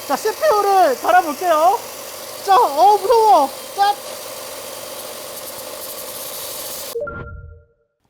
자, CPU를 달아볼게요. 자, 무서워. 자.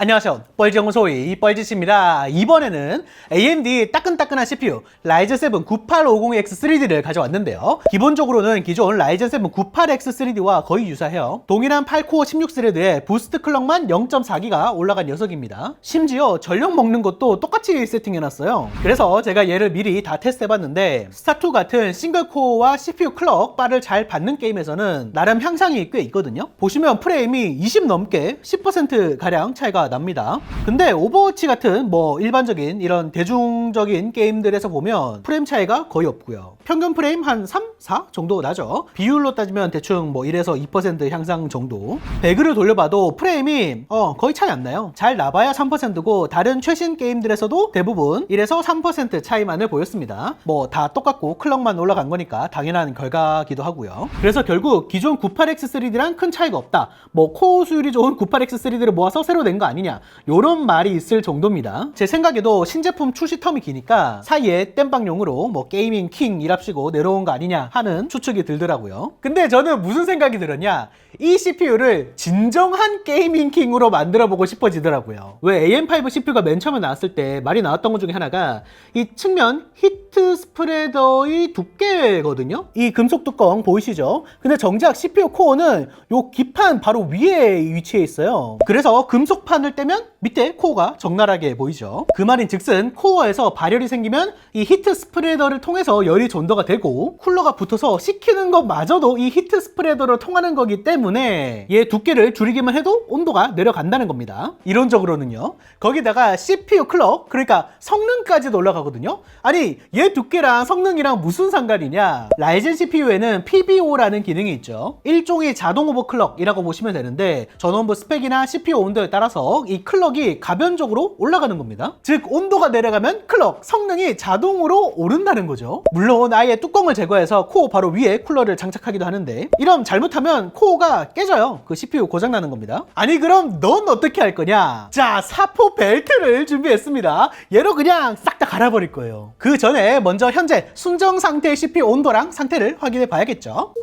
안녕하세요. 뻘지연구소의 뻘짓입니다. 이번에는 AMD 따끈따끈한 CPU 라이젠 7 9850X3D를 가져왔는데요. 기본적으로는 기존 라이젠 7 98X3D와 거의 유사해요. 동일한 8코어 16스레드에 부스트 클럭만 0.4기가 올라간 녀석입니다. 심지어 전력 먹는 것도 똑같이 세팅해놨어요. 그래서 제가 얘를 미리 다 테스트해봤는데 스타2 같은 싱글코어와 CPU 클럭 바를 잘 받는 게임에서는 나름 향상이 꽤 있거든요. 보시면 프레임이 20 넘게 10%가량 차이가 납니다. 근데 오버워치 같은 뭐 일반적인 이런 대중적인 게임들에서 보면 프레임 차이가 거의 없고요. 평균 프레임 한 3, 4 정도 나죠. 비율로 따지면 대충 뭐 1에서 2% 향상 정도. 배그를 돌려봐도 프레임이 거의 차이 안 나요. 잘 나봐야 3%고 다른 최신 게임들에서도 대부분 1에서 3% 차이만을 보였습니다. 뭐 다 똑같고 클럭만 올라간 거니까 당연한 결과기도 하고요. 그래서 결국 기존 98X3D랑 큰 차이가 없다. 뭐 코어 수율이 좋은 98X3D를 모아서 새로 낸 거 아니냐, 요런 말이 있을 정도입니다. 제 생각에도 신제품 출시 텀이 기니까 사이에 땜빵용으로 뭐 게이밍 킹이랍시고 내려온 거 아니냐 하는 추측이 들더라고요. 근데 저는 무슨 생각이 들었냐, 이 CPU를 진정한 게이밍 킹으로 만들어 보고 싶어지더라고요. 왜 AM5 CPU가 맨 처음에 나왔을 때 말이 나왔던 것 중에 하나가 이 측면 히트 스프레더의 두께거든요. 이 금속 뚜껑 보이시죠? 근데 정작 CPU 코어는 요 기판 바로 위에 위치해 있어요. 그래서 금속판을 떼면 밑에 코어가 적나라하게 보이죠. 그 말인 즉슨 코어에서 발열이 생기면 이 히트 스프레더를 통해서 열이 전도가 되고 쿨러가 붙어서 식히는 것마저도 이 히트 스프레더를 통하는 거기 때문에 얘 두께를 줄이기만 해도 온도가 내려간다는 겁니다. 이론적으로는요. 거기다가 CPU 클럭, 그러니까 성능까지도 올라가거든요. 아니, 얘 두께랑 성능이랑 무슨 상관이냐. 라이젠 CPU에는 PBO라는 기능이 있죠. 일종의 자동 오버클럭이라고 보시면 되는데 전원부 스펙이나 CPU 온도에 따라서 이 클럭이 가변적으로 올라가는 겁니다. 즉 온도가 내려가면 클럭, 성능이 자동으로 오른다는 거죠. 물론 아예 뚜껑을 제거해서 코어 바로 위에 쿨러를 장착하기도 하는데 이럼 잘못하면 코어가 깨져요. 그 CPU 고장나는 겁니다. 아니 그럼 넌 어떻게 할 거냐. 자, 사포 벨트를 준비했습니다. 얘로 그냥 싹 다 갈아버릴 거예요. 그 전에 먼저 현재 순정 상태의 CPU 온도랑 상태를 확인해 봐야겠죠.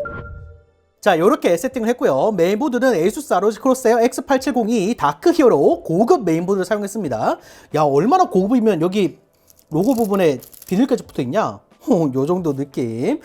자, 요렇게 세팅을 했고요. 메인보드는 ASUS ROG 크로스에어 X8702 다크 히어로 고급 메인보드를 사용했습니다. 야, 얼마나 고급이면 여기 로고 부분에 비닐까지 붙어 있냐? 요 정도 느낌.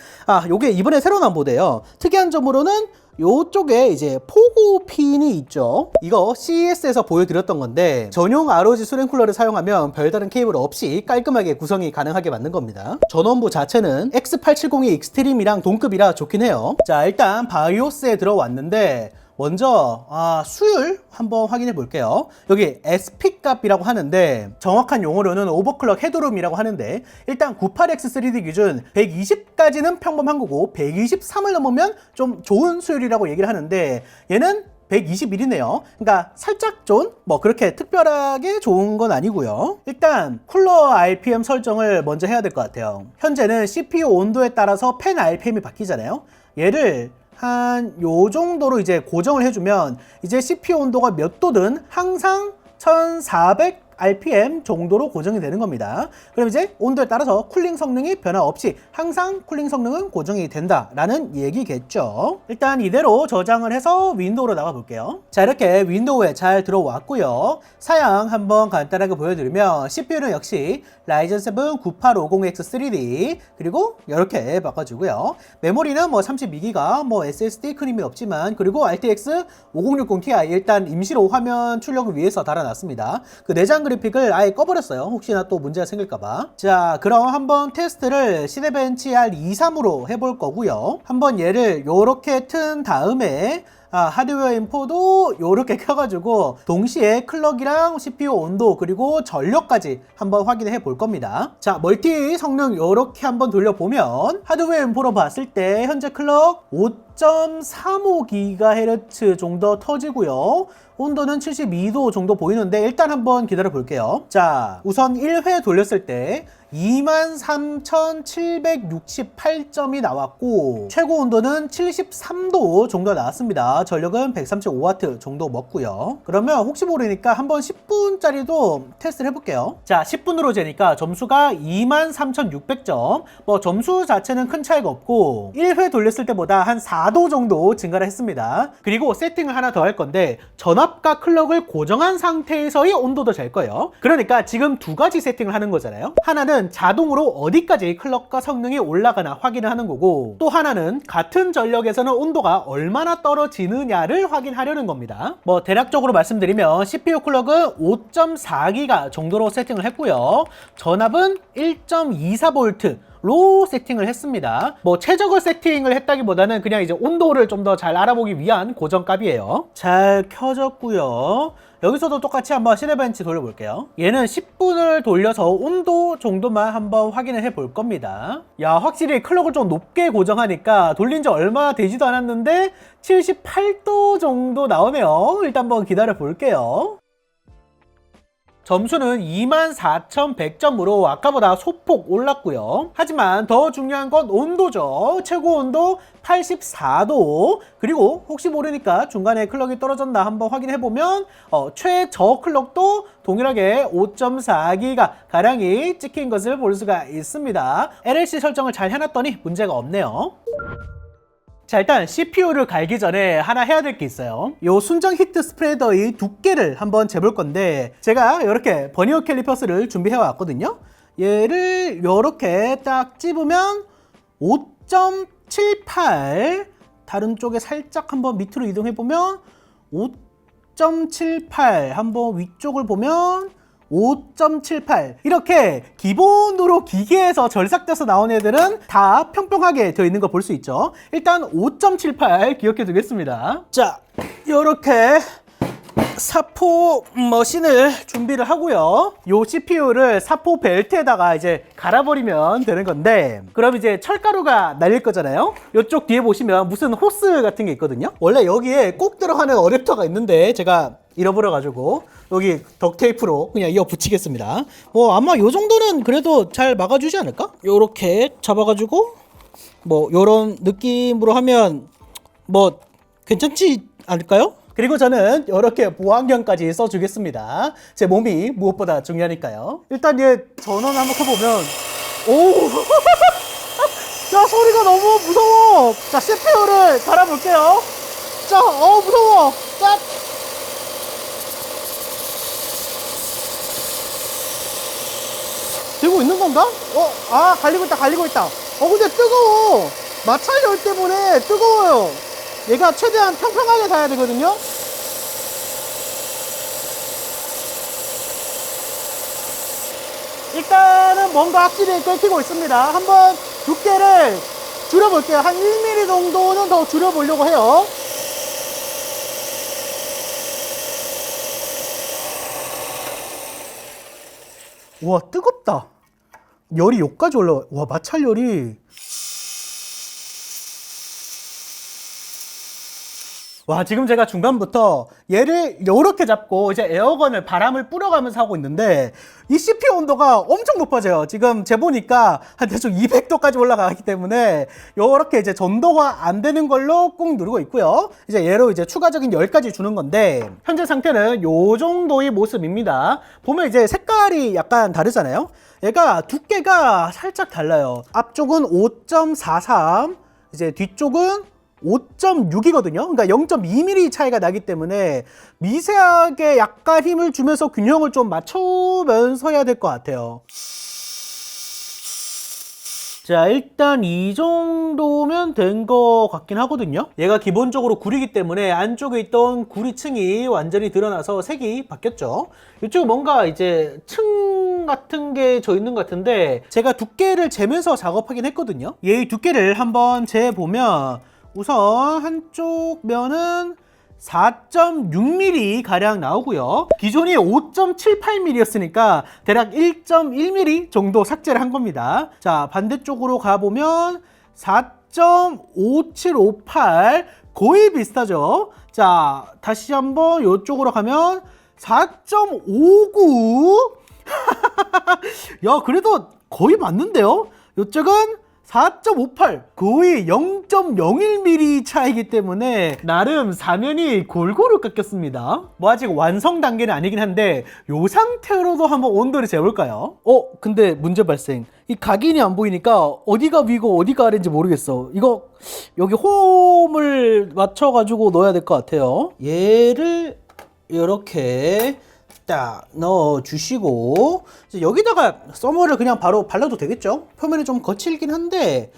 요게 이번에 새로 나온 보드예요. 특이한 점으로는 요쪽에 이제 포고 핀이 있죠. 이거 CES에서 보여드렸던 건데 전용 ROG 수냉 쿨러를 사용하면 별다른 케이블 없이 깔끔하게 구성이 가능하게 만든 겁니다. 전원부 자체는 X8702 익스트림이랑 동급이라 좋긴 해요. 자, 일단 바이오스에 들어왔는데 먼저 수율 한번 확인해 볼게요. 여기 SP 값이라고 하는데 정확한 용어로는 오버클럭 헤드룸이라고 하는데 일단 98X3D 기준 120까지는 평범한 거고 123을 넘으면 좀 좋은 수율이라고 얘기를 하는데 얘는 121이네요. 그러니까 살짝 좀 뭐 그렇게 특별하게 좋은 건 아니고요. 일단 쿨러 RPM 설정을 먼저 해야 될 것 같아요. 현재는 CPU 온도에 따라서 팬 RPM이 바뀌잖아요. 얘를 한 요 정도로 이제 고정을 해주면 이제 CPU 온도가 몇 도든 항상 1400 RPM 정도로 고정이 되는 겁니다. 그럼 이제 온도에 따라서 쿨링 성능이 변화 없이 항상 쿨링 성능은 고정이 된다라는 얘기겠죠. 일단 이대로 저장을 해서 윈도우로 나가 볼게요. 자, 이렇게 윈도우에 잘 들어왔고요. 사양 한번 간단하게 보여드리면 CPU는 역시 라이젠 7 9850X3D 그리고 이렇게 바꿔주고요. 메모리는 뭐 32기가 뭐 SSD 큰 힘이 없지만 그리고 RTX 5060ti 일단 임시로 화면 출력을 위해서 달아놨습니다. 그 내장 그래픽을 아예 꺼버렸어요. 혹시나 또 문제가 생길까봐. 자, 그럼 한번 테스트를 시네벤치 R23으로 해볼 거고요. 한번 얘를 요렇게 튼 다음에 하드웨어 인포도 요렇게 켜가지고 동시에 클럭이랑 CPU 온도 그리고 전력까지 한번 확인해 볼 겁니다. 자, 멀티 성능 요렇게 한번 돌려보면 하드웨어 인포로 봤을 때 현재 클럭 5.35GHz 정도 터지고요. 온도는 72도 정도 보이는데 일단 한번 기다려 볼게요. 자, 우선 1회 돌렸을 때 23,768점이 나왔고 최고 온도는 73도 정도 나왔습니다. 전력은 135W 정도 먹고요. 그러면 혹시 모르니까 한번 10분짜리도 테스트를 해볼게요. 자, 10분으로 재니까 점수가 23,600점. 뭐 점수 자체는 큰 차이가 없고 1회 돌렸을 때보다 한 4도 정도 증가를 했습니다. 그리고 세팅을 하나 더 할 건데 전압과 클럭을 고정한 상태에서의 온도도 잴 거예요. 그러니까 지금 두 가지 세팅을 하는 거잖아요. 하나는 자동으로 어디까지 클럭과 성능이 올라가나 확인을 하는 거고, 또 하나는 같은 전력에서는 온도가 얼마나 떨어지느냐를 확인하려는 겁니다. 뭐 대략적으로 말씀드리면 CPU 클럭은 5.4기가 정도로 세팅을 했고요. 전압은 1.24V 로 세팅을 했습니다. 뭐 최적을 세팅을 했다기보다는 그냥 이제 온도를 좀 더 잘 알아보기 위한 고정값이에요. 잘 켜졌고요. 여기서도 똑같이 한번 시네벤치 돌려볼게요. 얘는 10분을 돌려서 온도 정도만 한번 확인을 해볼 겁니다. 야, 확실히 클럭을 좀 높게 고정하니까 돌린 지 얼마 되지도 않았는데 78도 정도 나오네요. 일단 한번 기다려 볼게요. 점수는 24,100점으로 아까보다 소폭 올랐고요. 하지만 더 중요한 건 온도죠. 최고 온도 84도. 그리고 혹시 모르니까 중간에 클럭이 떨어졌나 한번 확인해보면 최저 클럭도 동일하게 5.4기가 가량이 찍힌 것을 볼 수가 있습니다. LLC 설정을 잘 해놨더니 문제가 없네요. 자, 일단 CPU를 갈기 전에 하나 해야 될 게 있어요. 요 순정 히트 스프레더의 두께를 한번 재볼 건데 제가 이렇게 버니어 캘리퍼스를 준비해 왔거든요. 얘를 이렇게 딱 찝으면 5.78, 다른 쪽에 살짝 한번 밑으로 이동해 보면 5.78, 한번 위쪽을 보면 5.78 이렇게 기본으로 기계에서 절삭돼서 나온 애들은 다 평평하게 되어 있는 거 볼 수 있죠. 일단 5.78 기억해 두겠습니다. 자, 이렇게 사포 머신을 준비를 하고요. 요 CPU를 사포 벨트에다가 이제 갈아버리면 되는 건데, 그럼 이제 철가루가 날릴 거잖아요. 이쪽 뒤에 보시면 무슨 호스 같은 게 있거든요. 원래 여기에 꼭 들어가는 어댑터가 있는데 제가 잃어버려가지고 여기 덕테이프로 그냥 이어 붙이겠습니다. 뭐 아마 요 정도는 그래도 잘 막아주지 않을까? 요렇게 잡아가지고 뭐 요런 느낌으로 하면 뭐 괜찮지 않을까요? 그리고 저는 이렇게 보안경까지 써주겠습니다. 제 몸이 무엇보다 중요하니까요. 일단 얘 전원 한번 켜보면 오! 야, 소리가 너무 무서워. 자, CPU를 갈아볼게요. 자, 무서워. 자, 되고 있는 건가? 갈리고 있다, 갈리고 있다. 근데 뜨거워. 마찰열 때문에 뜨거워요. 얘가 최대한 평평하게 닿아야 되거든요. 일단은 뭔가 확실히 끓이고 있습니다. 한번 두께를 줄여볼게요. 한 1mm 정도는 더 줄여보려고 해요. 와, 뜨겁다. 열이 여기까지 올라와. 와, 마찰열이. 와, 지금 제가 중간부터 얘를 이렇게 잡고 이제 에어건을 바람을 뿌려가면서 하고 있는데 이 CPU 온도가 엄청 높아져요. 지금 재보니까 한 대충 200도까지 올라가기 때문에 이렇게 이제 전도가 안 되는 걸로 꾹 누르고 있고요. 이제 얘로 이제 추가적인 열까지 주는 건데 현재 상태는 요 정도의 모습입니다. 보면 이제 색깔이 약간 다르잖아요. 얘가 두께가 살짝 달라요. 앞쪽은 5.43, 이제 뒤쪽은 5.6이거든요. 그러니까 0.2mm 차이가 나기 때문에 미세하게 약간 힘을 주면서 균형을 좀 맞추면서 해야 될 것 같아요. 자, 일단 이 정도면 된 거 같긴 하거든요. 얘가 기본적으로 구리기 때문에 안쪽에 있던 구리층이 완전히 드러나서 색이 바뀌었죠. 이쪽에 뭔가 이제 층 같은 게 져 있는 것 같은데 제가 두께를 재면서 작업하긴 했거든요. 얘의 두께를 한번 재보면 우선 한쪽 면은 4.6mm 가량 나오고요. 기존이 5.78mm였으니까 대략 1.1mm 정도 삭제를 한 겁니다. 자, 반대쪽으로 가보면 4.5758 거의 비슷하죠. 자, 다시 한번 이쪽으로 가면 4.59 야, 그래도 거의 맞는데요? 이쪽은 4.58, 거의 0.01mm 차이기 때문에 나름 사면이 골고루 깎였습니다. 뭐 아직 완성 단계는 아니긴 한데 이 상태로도 한번 온도를 재볼까요? 근데 문제 발생. 이 각인이 안 보이니까 어디가 위고 어디가 아래인지 모르겠어. 이거 여기 홈을 맞춰가지고 넣어야 될 것 같아요. 얘를 이렇게 딱 넣어 주시고 여기다가 써머를 그냥 바로 발라도 되겠죠? 표면이 좀 거칠긴 한데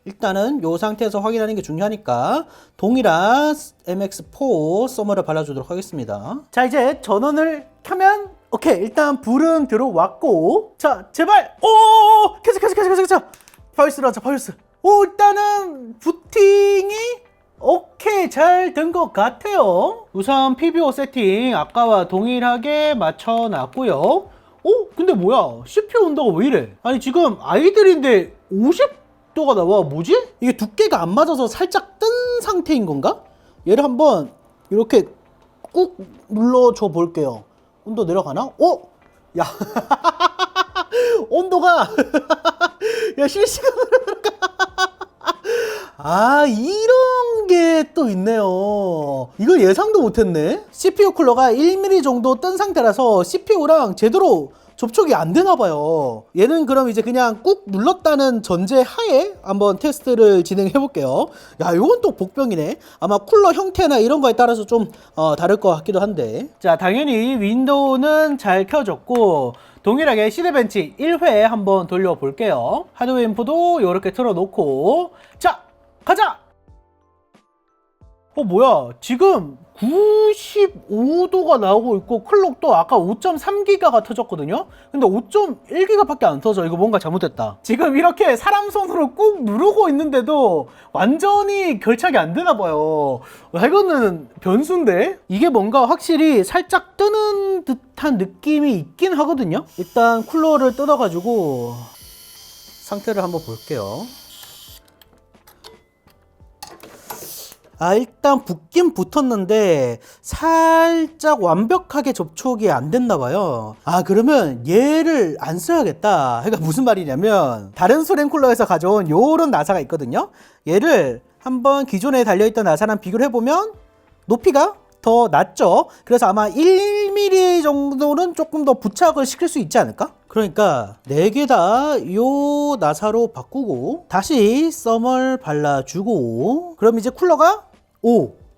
일단은 이 상태에서 확인하는 게 중요하니까 동일한 MX4 써머를 발라주도록 하겠습니다. 자, 이제 전원을 켜면 오케이, 일단 불은 들어왔고, 자, 제발 켜져. 파이스로 하자. 일단은 부팅이 오케이, 잘 된 것 같아요. 우선 PBO 세팅 아까와 동일하게 맞춰놨고요. 근데 뭐야, CPU 온도가 왜 이래? 아니, 지금 아이들인데 50도가 나와. 뭐지? 이게 두께가 안 맞아서 살짝 뜬 상태인 건가? 얘를 한번 이렇게 꾹 눌러줘 볼게요. 온도 내려가나? 야 온도가 야, 실시간으로 이런 게 또 있네요. 이걸 예상도 못했네. CPU 쿨러가 1mm 정도 뜬 상태라서 CPU랑 제대로 접촉이 안 되나 봐요. 얘는 그럼 이제 그냥 꾹 눌렀다는 전제 하에 한번 테스트를 진행해 볼게요. 야, 이건 또 복병이네. 아마 쿨러 형태나 이런 거에 따라서 좀 다를 것 같기도 한데. 자, 당연히 윈도우는 잘 켜졌고 동일하게 시대벤치 1회 한번 돌려볼게요. 하드웨어 인풋도 이렇게 틀어놓고, 자, 가자! 뭐야, 지금 95도가 나오고 있고 클럭도 아까 5.3기가가 터졌거든요? 근데 5.1기가 밖에 안 터져. 이거 뭔가 잘못됐다. 지금 이렇게 사람 손으로 꾹 누르고 있는데도 완전히 결착이 안 되나 봐요. 이거는 변수인데? 이게 뭔가 확실히 살짝 뜨는 듯한 느낌이 있긴 하거든요? 일단 쿨러를 뜯어가지고 상태를 한번 볼게요. 일단 붙긴 붙었는데 살짝 완벽하게 접촉이 안 됐나 봐요. 그러면 얘를 안 써야겠다. 그러니까 무슨 말이냐면 다른 소렌 쿨러에서 가져온 요런 나사가 있거든요. 얘를 한번 기존에 달려있던 나사랑 비교를 해보면 높이가 더 낮죠. 그래서 아마 1mm 정도는 조금 더 부착을 시킬 수 있지 않을까? 그러니까 4개 다 요 나사로 바꾸고 다시 써멀 발라주고, 그럼 이제 쿨러가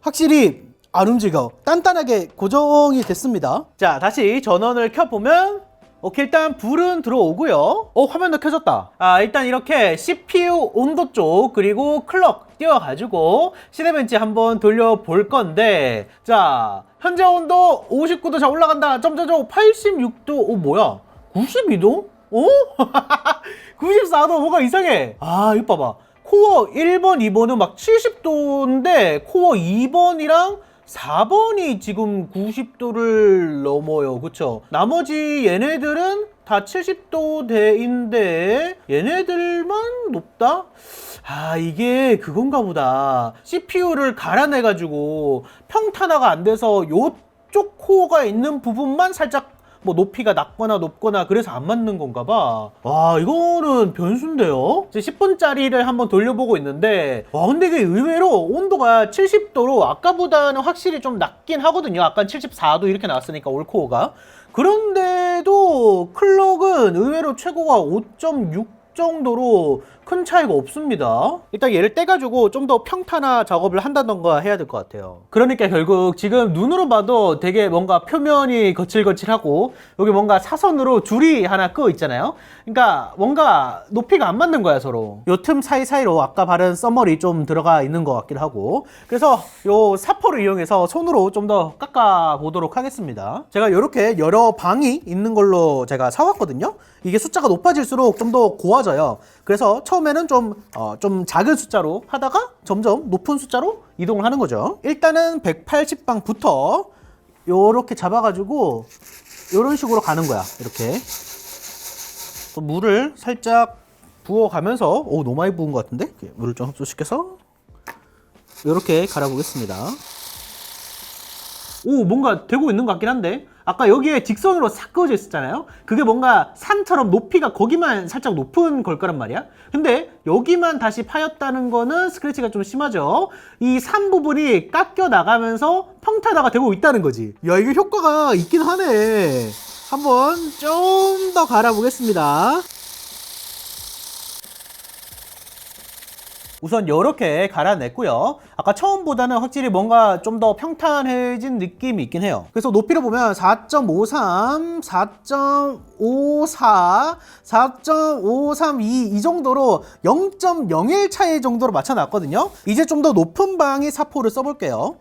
확실히 안 움직여. 단단하게 고정이 됐습니다. 자, 다시 전원을 켜보면 오케이, 일단 불은 들어오고요. 화면도 켜졌다. 일단 이렇게 CPU 온도 쪽 그리고 클럭 띄워가지고 시대벤치 한번 돌려볼 건데, 자, 현재 온도 59도. 자, 올라간다. 점점점 86도. 뭐야, 92도? 94도. 뭐가 이상해. 이거 봐봐. 코어 1번, 2번은 막 70도인데 코어 2번이랑 4번이 지금 90도를 넘어요. 그쵸? 나머지 얘네들은 다 70도대인데 얘네들만 높다? 이게 그건가 보다. CPU를 갈아내가지고 평탄화가 안 돼서 요쪽 코어가 있는 부분만 살짝 뭐 높이가 낮거나 높거나 그래서 안 맞는 건가 봐. 이거는 변수인데요? 이제 10분짜리를 한번 돌려보고 있는데, 근데 이게 의외로 온도가 70도로 아까보다는 확실히 좀 낮긴 하거든요. 아까 74도 이렇게 나왔으니까 올코어가. 그런데도 클럭은 의외로 최고가 5.6 정도로 큰 차이가 없습니다. 일단 얘를 떼가지고 좀 더 평탄화 작업을 한다던가 해야 될 것 같아요. 그러니까 결국 지금 눈으로 봐도 되게 뭔가 표면이 거칠거칠하고 여기 뭔가 사선으로 줄이 하나 끄어 있잖아요. 그러니까 뭔가 높이가 안 맞는 거야, 서로. 요 틈 사이사이로 아까 바른 써머리 좀 들어가 있는 것 같기도 하고, 그래서 요 사포를 이용해서 손으로 좀 더 깎아 보도록 하겠습니다. 제가 이렇게 여러 방이 있는 걸로 제가 사왔거든요. 이게 숫자가 높아질수록 좀 더 고와져요. 그래서 처음에는 좀 작은 숫자로 하다가 점점 높은 숫자로 이동을 하는 거죠. 일단은 180방부터 요렇게 잡아가지고 요런 식으로 가는 거야. 이렇게 또 물을 살짝 부어가면서, 너무 많이 부은 것 같은데? 물을 좀 흡수시켜서 요렇게 갈아보겠습니다. 오, 뭔가 되고 있는 것 같긴 한데, 아까 여기에 직선으로 싹 그어져 있었잖아요. 그게 뭔가 산처럼 높이가 거기만 살짝 높은 걸 거란 말이야. 근데 여기만 다시 파였다는 거는 스크래치가 좀 심하죠. 이 산 부분이 깎여 나가면서 평탄화가 되고 있다는 거지. 야, 이게 효과가 있긴 하네. 한번 좀 더 갈아보겠습니다. 우선 이렇게 갈아냈고요. 아까 처음보다는 확실히 뭔가 좀 더 평탄해진 느낌이 있긴 해요. 그래서 높이를 보면 4.53, 4.54, 4.532 이 정도로 0.01 차이 정도로 맞춰놨거든요. 이제 좀 더 높은 방향의 사포를 써볼게요.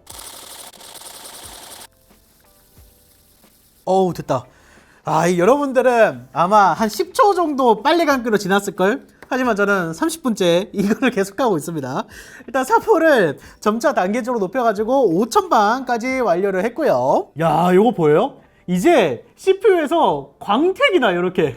어우, 됐다. 여러분들은 아마 한 10초 정도 빨리 감기로 지났을걸? 하지만 저는 30분째 이거를 계속하고 있습니다. 일단 사포를 점차 단계적으로 높여가지고 5000방까지 완료를 했고요. 야, 이거 보여요? 이제 CPU에서 광택이 나요, 이렇게.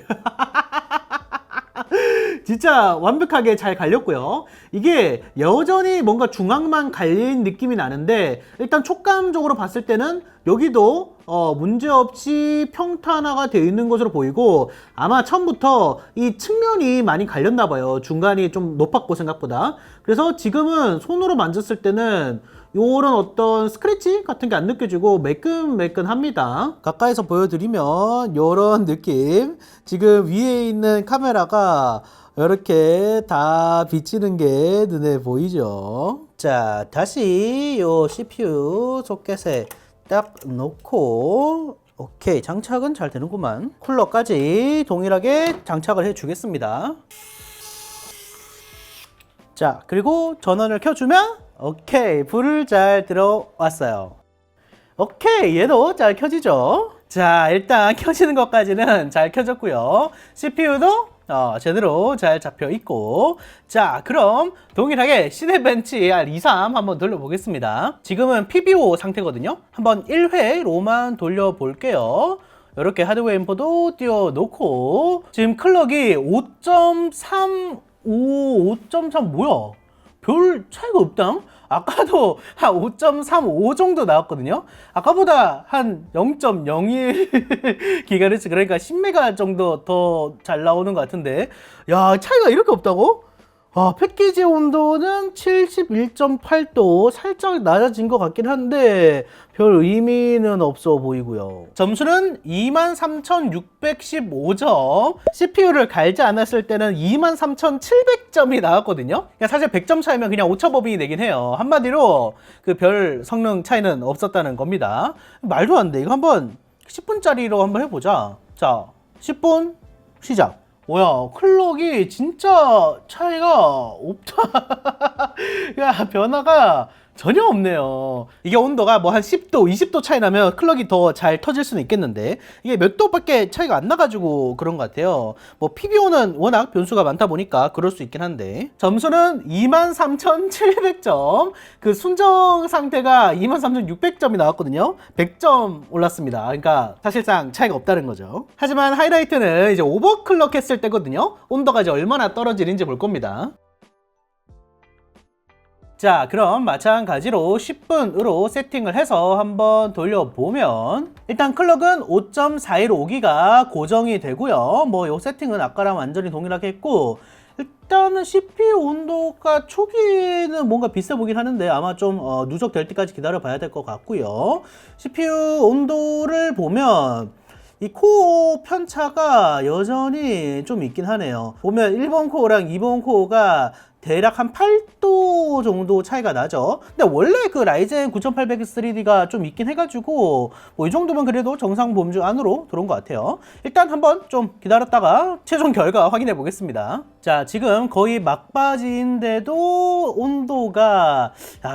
진짜 완벽하게 잘 갈렸고요. 이게 여전히 뭔가 중앙만 갈린 느낌이 나는데, 일단 촉감적으로 봤을 때는 여기도 문제없이 평탄화가 되어 있는 것으로 보이고, 아마 처음부터 이 측면이 많이 갈렸나 봐요. 중간이 좀 높았고 생각보다. 그래서 지금은 손으로 만졌을 때는 요런 어떤 스크래치 같은 게 안 느껴지고 매끈매끈합니다. 가까이서 보여드리면 요런 느낌. 지금 위에 있는 카메라가 이렇게 다 비치는 게 눈에 보이죠. 자, 다시 요 CPU 소켓에 딱 놓고, 오케이, 장착은 잘 되는구만. 쿨러까지 동일하게 장착을 해 주겠습니다. 자, 그리고 전원을 켜주면 오케이, 불을 잘 들어왔어요. 오케이, 얘도 잘 켜지죠. 자, 일단 켜지는 것까지는 잘 켜졌고요. CPU도 제대로 잘 잡혀 있고. 자, 그럼 동일하게 시네벤치 R23 한번 돌려보겠습니다. 지금은 PBO 상태거든요. 한번 1회로만 돌려볼게요. 이렇게 하드웨어 인포도 띄워놓고, 지금 클럭이 5.35, 5.3 뭐야? 별 차이가 없다. 아까도 한 5.35 정도 나왔거든요. 아까보다 한 0.01 기가헤르츠, 그러니까 10메가 정도 더 잘 나오는 것 같은데, 야, 차이가 이렇게 없다고? 패키지 온도는 71.8도, 살짝 낮아진 것 같긴 한데 별 의미는 없어 보이고요. 점수는 23,615점. CPU를 갈지 않았을 때는 23,700점이 나왔거든요. 사실 100점 차이면 그냥 오차범위 내긴 해요. 한마디로 그 별 성능 차이는 없었다는 겁니다. 말도 안 돼. 이거 한번 10분짜리로 한번 해보자. 자, 10분 시작. 뭐야, 클럭이 진짜 차이가 없다. 야, 변화가 전혀 없네요. 이게 온도가 뭐 한 10도, 20도 차이 나면 클럭이 더 잘 터질 수는 있겠는데, 이게 몇 도밖에 차이가 안 나가지고 그런 것 같아요. 뭐 PBO는 워낙 변수가 많다 보니까 그럴 수 있긴 한데, 점수는 23,700점. 그 순정 상태가 23,600점이 나왔거든요. 100점 올랐습니다. 그러니까 사실상 차이가 없다는 거죠. 하지만 하이라이트는 이제 오버클럭 했을 때거든요. 온도가 이제 얼마나 떨어지는지 볼 겁니다. 자, 그럼 마찬가지로 10분으로 세팅을 해서 한번 돌려보면, 일단 클럭은 5.415기가 고정이 되고요. 뭐 요 세팅은 아까랑 완전히 동일하게 했고, 일단은 CPU 온도가 초기에는 뭔가 비싸 보긴 하는데 아마 좀 누적될 때까지 기다려 봐야 될 것 같고요. CPU 온도를 보면 이 코어 편차가 여전히 좀 있긴 하네요. 보면 1번 코어랑 2번 코어가 대략 한 8도 정도 차이가 나죠. 근데 원래 그 라이젠 9800 3D가 좀 있긴 해가지고 뭐 이 정도면 그래도 정상 범주 안으로 들어온 것 같아요. 일단 한번 좀 기다렸다가 최종 결과 확인해 보겠습니다. 자, 지금 거의 막바지인데도 온도가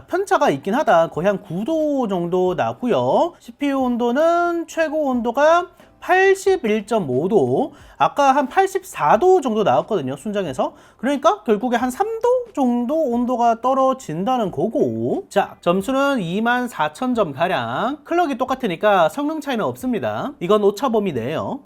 편차가 있긴 하다. 거의 한 9도 정도 나고요. CPU 온도는 최고 온도가 81.5도, 아까 한 84도 정도 나왔거든요, 순정에서. 그러니까 결국에 한 3도 정도 온도가 떨어진다는 거고. 자, 점수는 24,000점 가량. 클럭이 똑같으니까 성능 차이는 없습니다. 이건 오차범위 내에요.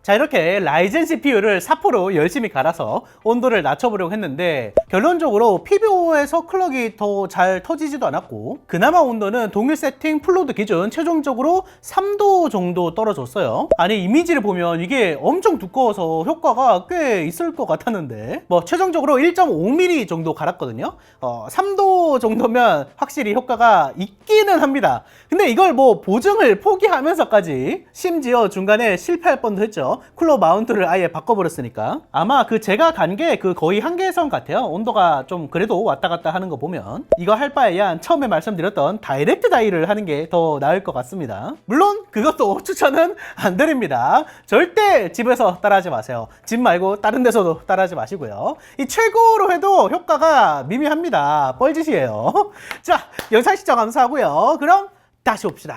자, 이렇게 라이젠 CPU를 4% 열심히 갈아서 온도를 낮춰보려고 했는데 결론적으로 PBO에서 클럭이 더 잘 터지지도 않았고 그나마 온도는 동일 세팅 풀로드 기준 최종적으로 3도 정도 떨어졌어요. 아니 이미지를 보면 이게 엄청 두꺼워서 효과가 꽤 있을 것 같았는데 뭐 최종적으로 1.5mm 정도 갈았거든요. 3도 정도면 확실히 효과가 있기는 합니다. 근데 이걸 뭐 보증을 포기하면서까지 심지어 중간에 실패할 뻔도 했죠. 쿨러 마운트를 아예 바꿔버렸으니까. 아마 그 제가 간 게 그 거의 한계선 같아요. 온도가 좀 그래도 왔다 갔다 하는 거 보면 이거 할 바에야 처음에 말씀드렸던 다이렉트 다이를 하는 게 더 나을 것 같습니다. 물론 그것도 추천은 안 드립니다. 절대 집에서 따라하지 마세요. 집 말고 다른 데서도 따라하지 마시고요. 이 최고로 해도 효과가 미미합니다. 뻘짓이에요. 자, 영상 시청 감사하고요. 그럼 다시 봅시다.